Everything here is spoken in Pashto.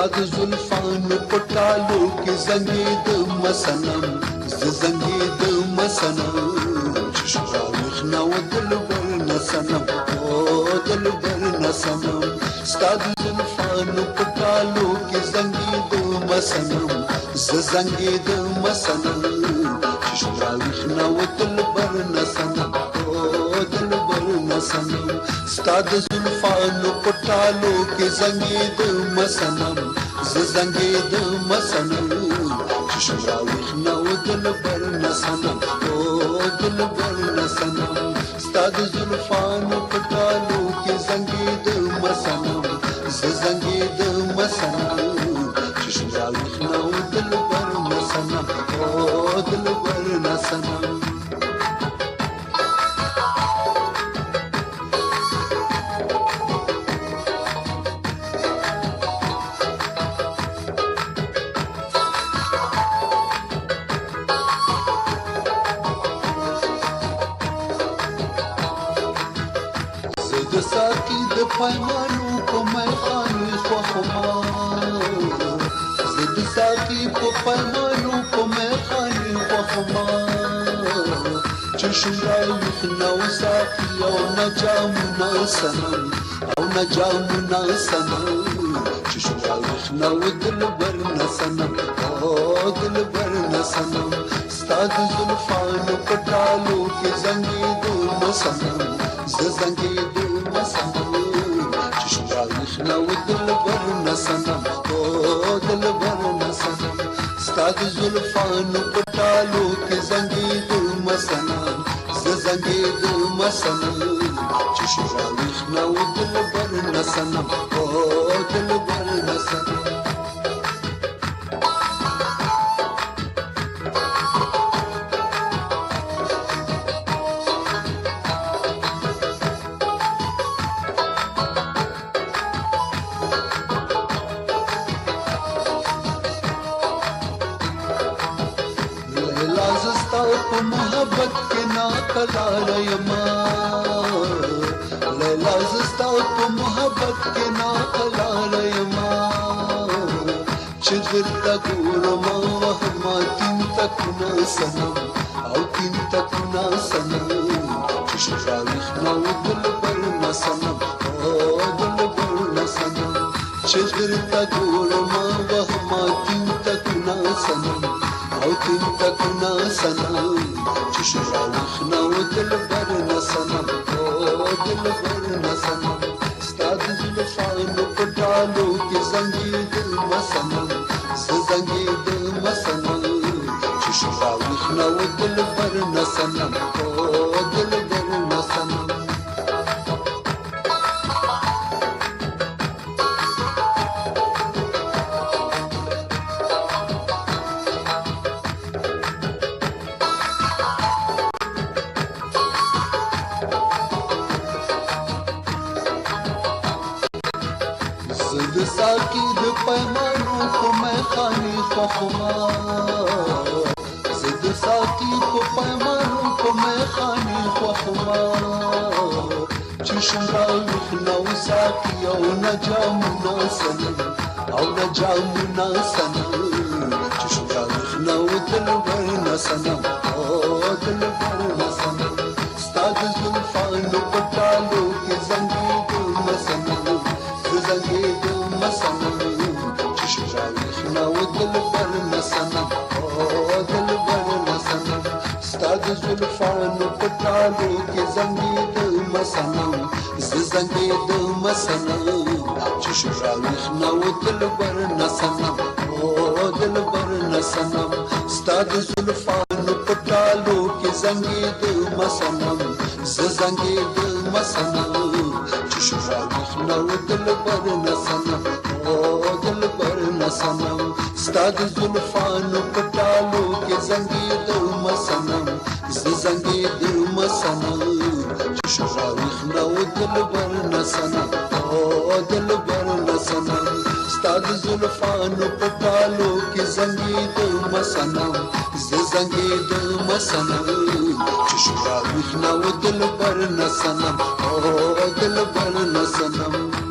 ستاد زلفانو پټالو کې زنګېدم صنم زه زنګېدم صنم چې شراویخ نه و دلبر نه صنم او دلبر نه صنم ستاد زلفانو پټالو کې زنګېدم صنم زه زنګېدم صنم چې شراویخ نه و دلبر نه صنم او دلبر نه صنم ستاد زلفانو پټالو کې زنګېدم صنم زه زنګېدم صنم چې شراویخ نه و دلبر نه صنم او دلبر نه صنم ستاد زلفانو پټالو کې زنګېدم صنم زه زنګېدم صنم چې شراویخ نه و دلبر نه صنم او دلبر نه صنم د ساقي د پیمانو په میخانې خوښما زه د ساقي په پیمانو په میخانې خوښما چې شراویخ نه و ساقي او نه جامونه صنم او نه جامونه صنم چې شراویخ نه و دلبر نه صنم او دلبر نه صنم ستا د زلفانو پټالو کې زنګېدم صنم زه زنګېدم صنم چې شراویخ نه و دلبر نه صنم او دلبر نه صنم ستا د زلفانو پټالو کې زنګېدم صنم زه زنګېدم صنم چې شراویخ نه و دلبر نه صنم او دلبر نه صنم په محبت کې ناقرار یما لیلا زستا په محبت کې ناقرار یما چې درته ګورم وهما تین تک نه صنم او تین تک نه صنم چې شراویخ نه و دلبر نه صنم او دلبر نه صنم چې درته ګورم وهما تین تک نه صنم او تین تک نه صنم چې شراویخ نه و دلبر نه صنم او دلبر نه صنم ستا د زلفانو پټالو کې زنګېدم صنم زه زنګېدم صنم چې شراویخ نه و دلبر نه صنم او دلبر نه صنم د ساقي د پیمانو په میخانې خوښما زه د ساقي په پیمانو په میخانې خوښما چې شراویخ نه و ساقي او نه جامونه صنم او نه جامونه صنم چې شراویخ نه و دلبر نه صنم او دلبر نه صنم ستا د زلفانو پټالو کې زنګېدم صنم زه زنګېدم صنم چې شراویخ نه و دلبر نه صنم او دلبر نه صنم ستا د زلفانو پټالو کې زنګېدم صنم زه زنګېدم صنم چې شراویخ نه و دلبر نه صنم او دلبر نه صنم ستا د زلفانو پټالو کې زنګېدم صنم زه زنګېدم صنم چې شراویخ نه و دلبر نه صنم او دلبر نه صنم ستا د زلفانو پټالو کې زنګېدم صنم زه زنګېدم صنم چې شراویخ نه و دلبر نه صنم او دلبر نه صنم ستا د زلفانو پټالو کې زنګېدم صنم زه زنګېدم صنم چې شراویخ نه و دلبر نه صنم او دلبر نه صنم